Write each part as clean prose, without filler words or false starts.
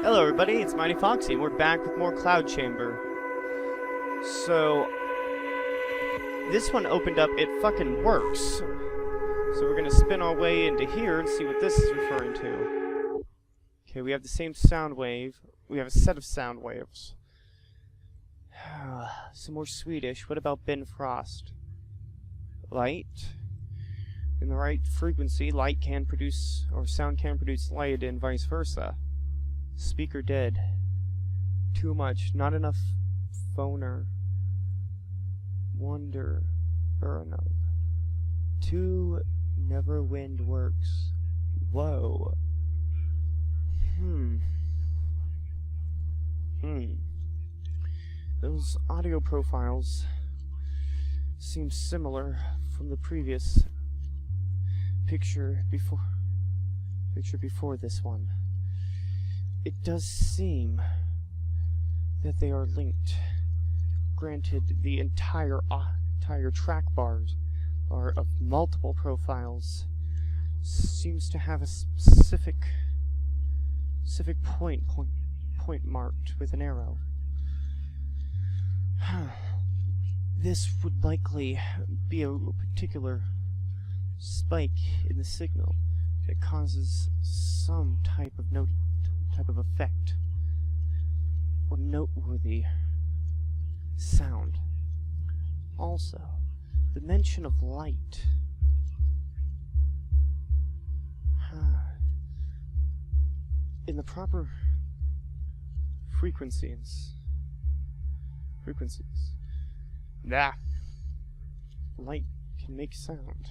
Hello everybody, it's Mightyfoxxy, and we're back with more Cloud Chamber. So, this one opened up, it fucking works. So we're gonna spin our way into here and see what this is referring to. Okay, we have the same sound wave. We have a set of sound waves. Some more Swedish. What about Ben Frost? Light. In the right frequency, light can produce, or sound can produce light, and vice versa. Speaker dead. Too much. Not enough phoner. Wonder. Burnout. Two Neverwind works. Whoa. Those audio profiles seem similar from the previous picture before this one. It does seem that they are linked. Granted, the entire track bars are of multiple profiles. Seems to have a specific point marked with an arrow. This would likely be a particular spike in the signal that causes some type of effect or noteworthy sound. Also, the mention of light. In the proper frequencies, light can make sound,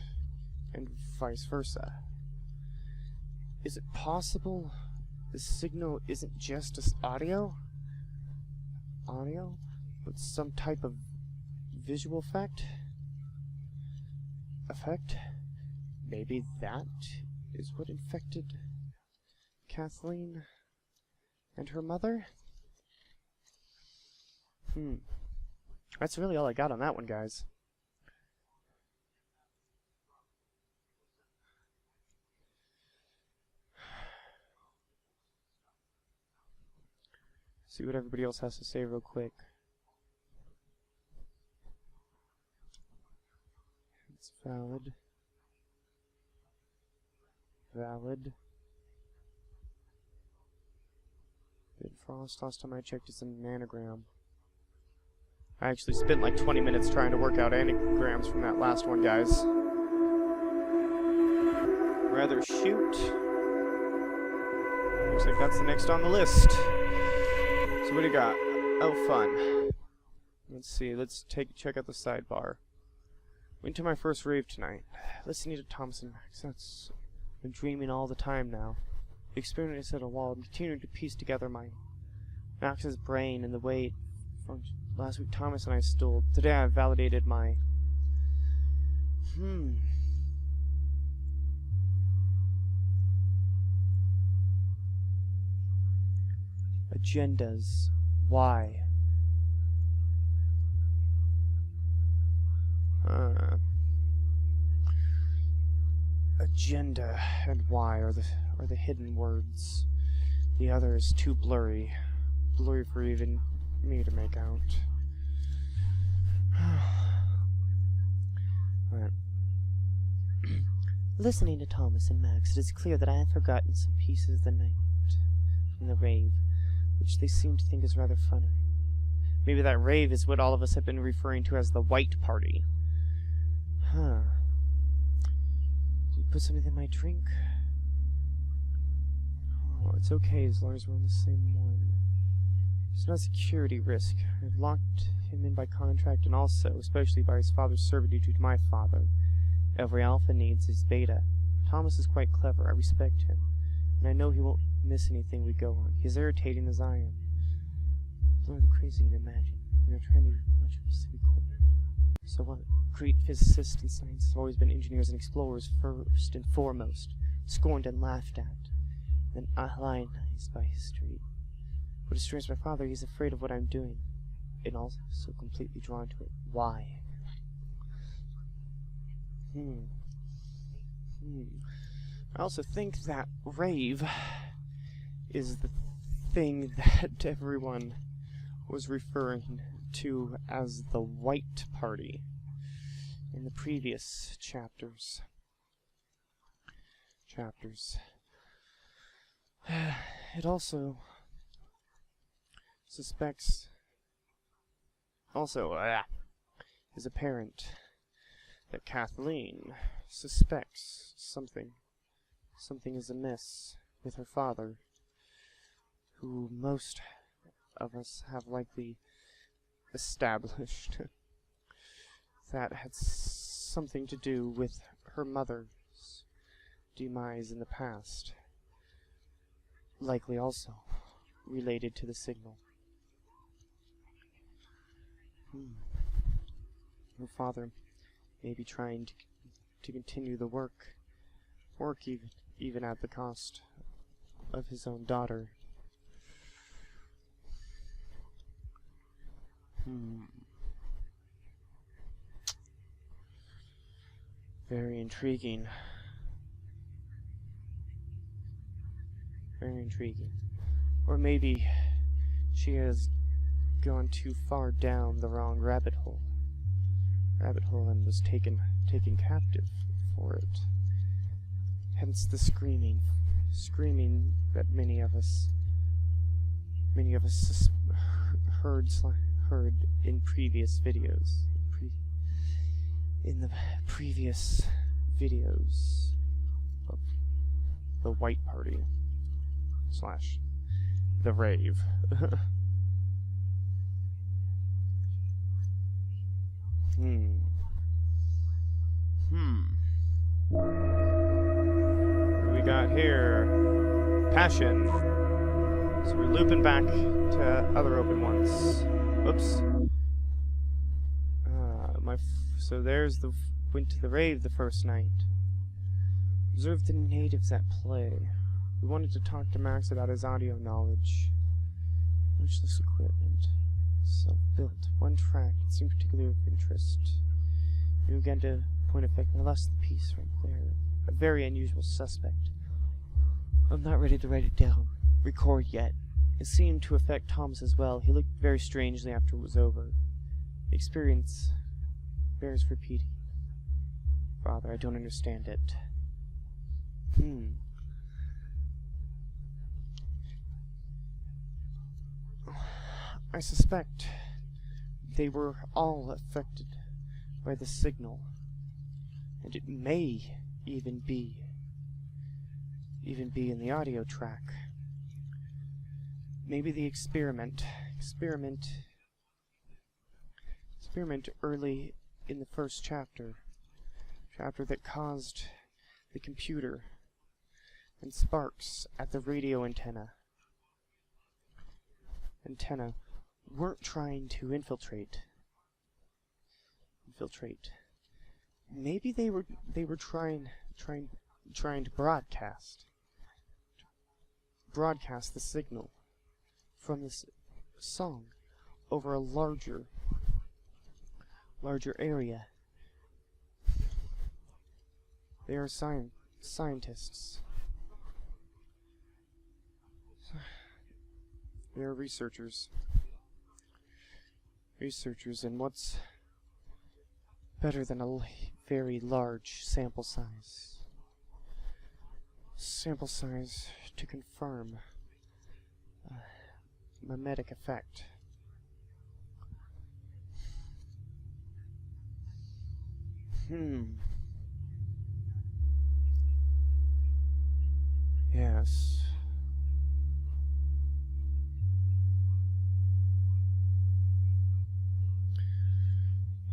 and vice versa. Is it possible the signal isn't just audio, but some type of visual effect? Maybe that is what infected Kathleen and her mother? That's really all I got on that one, guys. See what everybody else has to say real quick. It's valid. Ben Frost, last time I checked, is an anagram. I actually spent like 20 minutes trying to work out anagrams from that last one, guys. Rather shoot. Looks like that's the next on the list. So what do you got? Oh, fun. Let's see, check out the sidebar. Went to my first rave tonight. Listening to Thomas and Max. That's been dreaming all the time now. The experience at a wall and continuing to piece together my Max's brain and the way it functioned. Last week Thomas and I stole. Today I validated my agendas. Why? Agenda and why are the hidden words. The other is too blurry for even me to make out. Right. Listening to Thomas and Max, it is clear that I have forgotten some pieces of the night from the rave, which they seem to think is rather funny. Maybe that rave is what all of us have been referring to as the White Party. Did you put something in my drink? Oh, it's okay as long as we're on the same one. It's not a security risk. I've locked him in by contract and also, especially by his father's servitude to my father. Every alpha needs his beta. Thomas is quite clever. I respect him. And I know he won't miss anything we go on. He's irritating as I am. It's more crazy than imagine. We are trying to do much of this to be cool. So what? Great physicists and scientists have always been engineers and explorers first and foremost. Scorned and laughed at. Then lionized by history. What is strange, my father, he's afraid of what I'm doing. And also so completely drawn to it. Why? I also think that rave is the thing that everyone was referring to as the White Party in the previous chapters. It also suspects, is apparent that Kathleen suspects something is amiss with her father, who most of us have likely established that had something to do with her mother's demise in the past, likely also related to the signal. Her father may be trying to continue the work even at the cost of his own daughter. Very intriguing. Very intriguing. Or maybe she has gone too far down the wrong rabbit hole and was taken captive for it. Hence the screaming that many of us heard in previous videos. In the previous videos of the White Party / the rave. What do we got here? Passion. So we're looping back to other open ones. Oops. So there's went to the rave the first night. Observed the natives at play. We wanted to talk to Max about his audio knowledge. Muchless equipment. Self-built. One track. It seemed particularly of interest. We began to point effect. I lost the piece right there. A very unusual suspect. I'm not ready to write it down. Record yet. It seemed to affect Thomas as well. He looked very strangely after it was over. The experience bears repeating. Father, I don't understand it. I suspect they were all affected by the signal, and it may even be in the audio track. Maybe the experiment early in the first chapter that caused the computer and sparks at the radio antenna weren't trying to infiltrate. Maybe they were trying to broadcast the signal from this song over a larger area. They are scientists. They are researchers, and what's better than a very large sample size to confirm mimetic effect. Yes.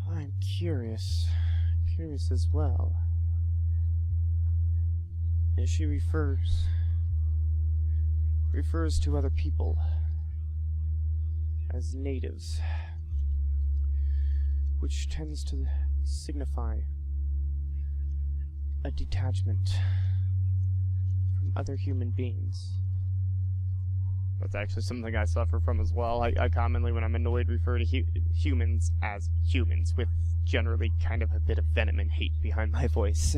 I'm curious as well. And she refers to other people as natives, which tends to signify a detachment from other human beings. That's actually something I suffer from as well. I commonly, when I'm annoyed, refer to humans as humans, with generally kind of a bit of venom and hate behind my voice.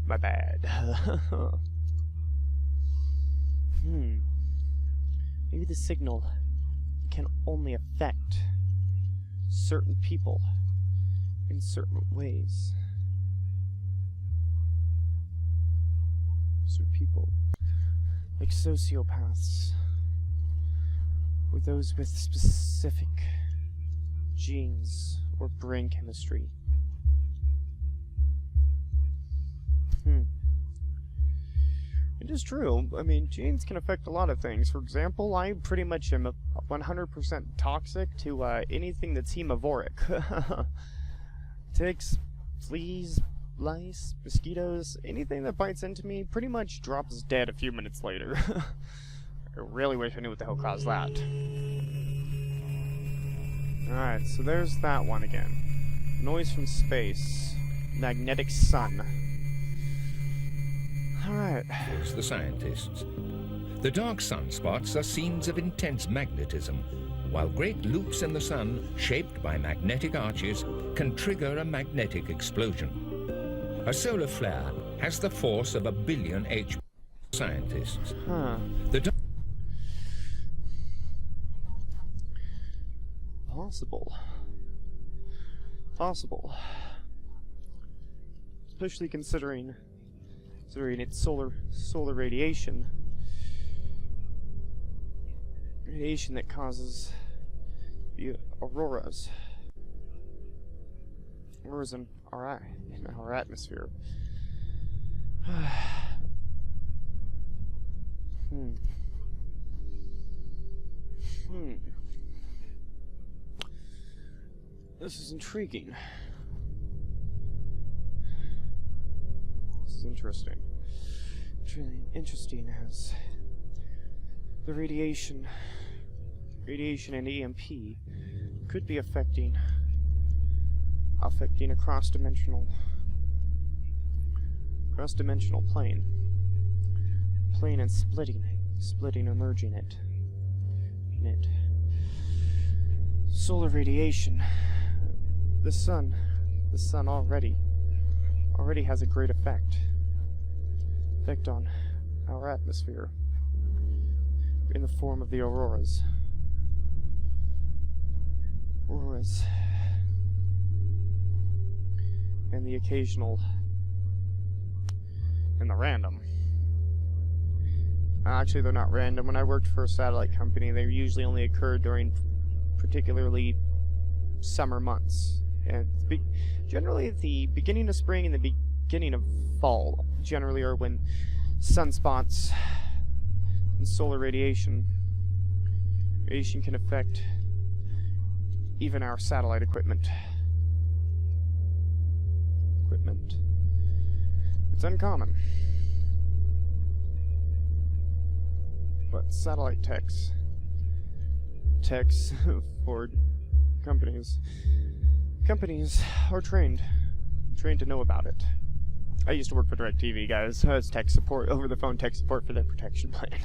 My bad. the signal can only affect certain people in certain ways. Certain people, like sociopaths, or those with specific genes or brain chemistry. It is true. I mean, genes can affect a lot of things. For example, I pretty much am 100% toxic to anything that's hemivoric. Ticks, fleas, lice, mosquitoes, anything that bites into me pretty much drops dead a few minutes later. I really wish I knew what the hell caused that. Alright, so there's that one again. Noise from space. Magnetic sun. Alright. It's the scientists. The dark sunspots are scenes of intense magnetism, while great loops in the sun, shaped by magnetic arches, can trigger a magnetic explosion. A solar flare has the force of 1 billion HP. Scientists. Possible. Especially considering its solar radiation. Radiation that causes the auroras. Auroras in our atmosphere. This is intriguing. This is interesting. It's really interesting as the radiation and EMP could be affecting a cross-dimensional plane and splitting or merging it. Solar radiation. The sun already has a great effect on our atmosphere in the form of the auroras. And the occasional and the random. Actually, they're not random. When I worked for a satellite company, they usually only occurred during particularly summer months. And generally the beginning of spring and the beginning of fall generally are when sunspots and solar radiation can affect even our satellite equipment. It's uncommon. But satellite techs for companies are trained to know about it. I used to work for DirecTV, guys, as tech support, over-the-phone tech support for their protection plan.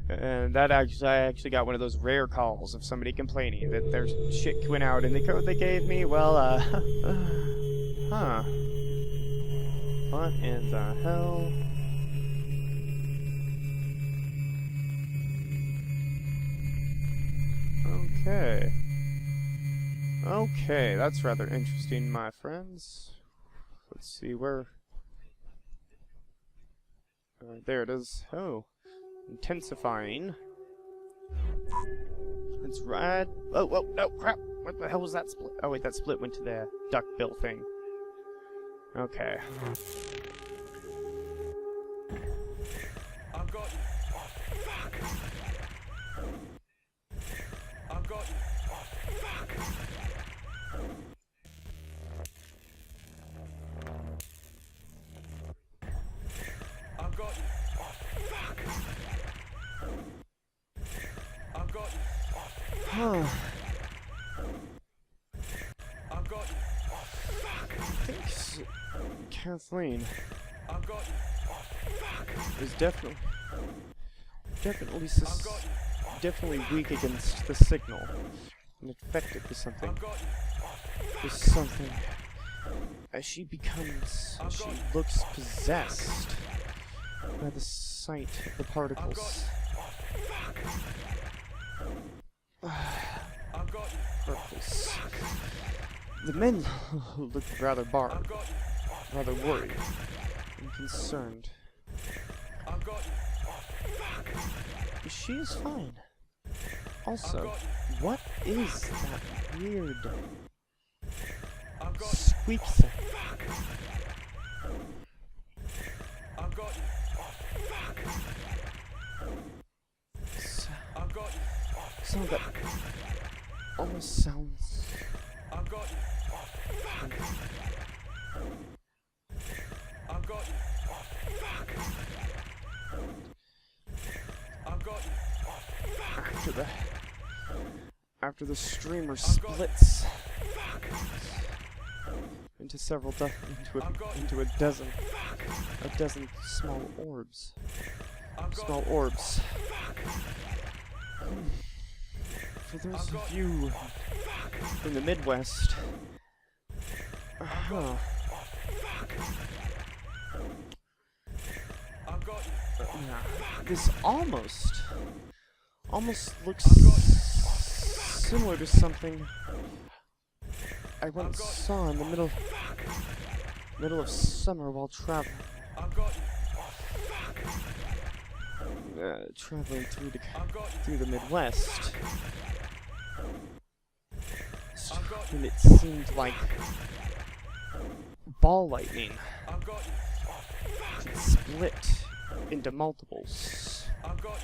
And that I actually got one of those rare calls of somebody complaining that their shit went out in the code they gave me. Well, what in the hell? Okay, that's rather interesting, my friends. Let's see where... there it is. Oh. Intensifying. It's right... Oh, no, crap! What the hell was that split? Oh, wait, that split went to the duckbill thing. Okay. I've got you. Oh, fuck! I've got you. Oh, fuck! I've got you. Oh, fuck! I've got you. Huh. I've got you. Oh, fuck! I think Kathleen I've got you. Oh, fuck! is definitely I've got you. weak against the signal and infected with something. I've got you. Oh, fuck! With something. As she looks possessed by the sight of the particles. Oh, fuck! I've got you. Purpose. The men looked rather I've got you. rather worried and concerned. I've got you. She is fine. I've Also, got what is that weird I've got you. squeak sound? I've got you. I've got you. Sound that almost sounds I've got you. I've got you. I've got you. after the streamer splits into several into a dozen small orbs. Small orbs. For those of you from the Midwest, I've got you. this almost looks similar to something I once saw in the middle of summer while traveling. I've got you. Traveling through I've got you. through the Midwest, I've got you. and it seemed like ball lightning I've got you. could split into multiples. I've got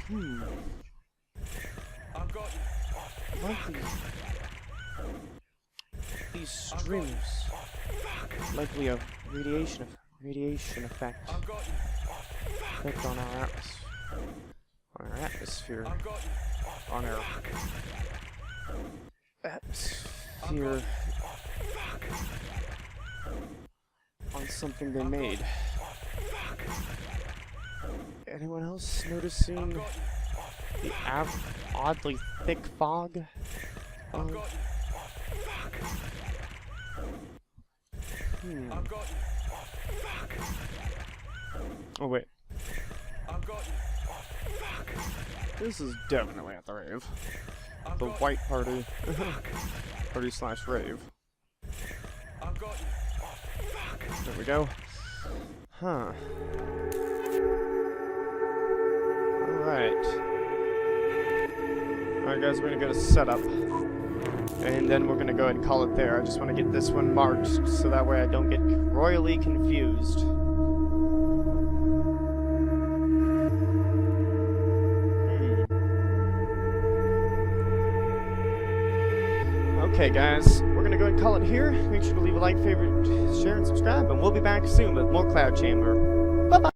you. I've got you. Likely, these streams, likely a radiation effect I've got you. on our atmosphere, I've got you. on our atmosphere, on something they made. Anyone else noticing the oddly thick fog? I've got you. I've got you. Oh wait, I've got you. this is definitely at the rave. I've The got white party. Party/rave. I've got you. There we go. Huh. Alright. Alright guys, we're gonna go to setup. And then we're gonna go ahead and call it there. I just want to get this one marked so that way I don't get royally confused. Okay guys, we're gonna go ahead and call it here. Make sure to leave a like, favorite, share, and subscribe, and we'll be back soon with more Cloud Chamber. Bye-bye!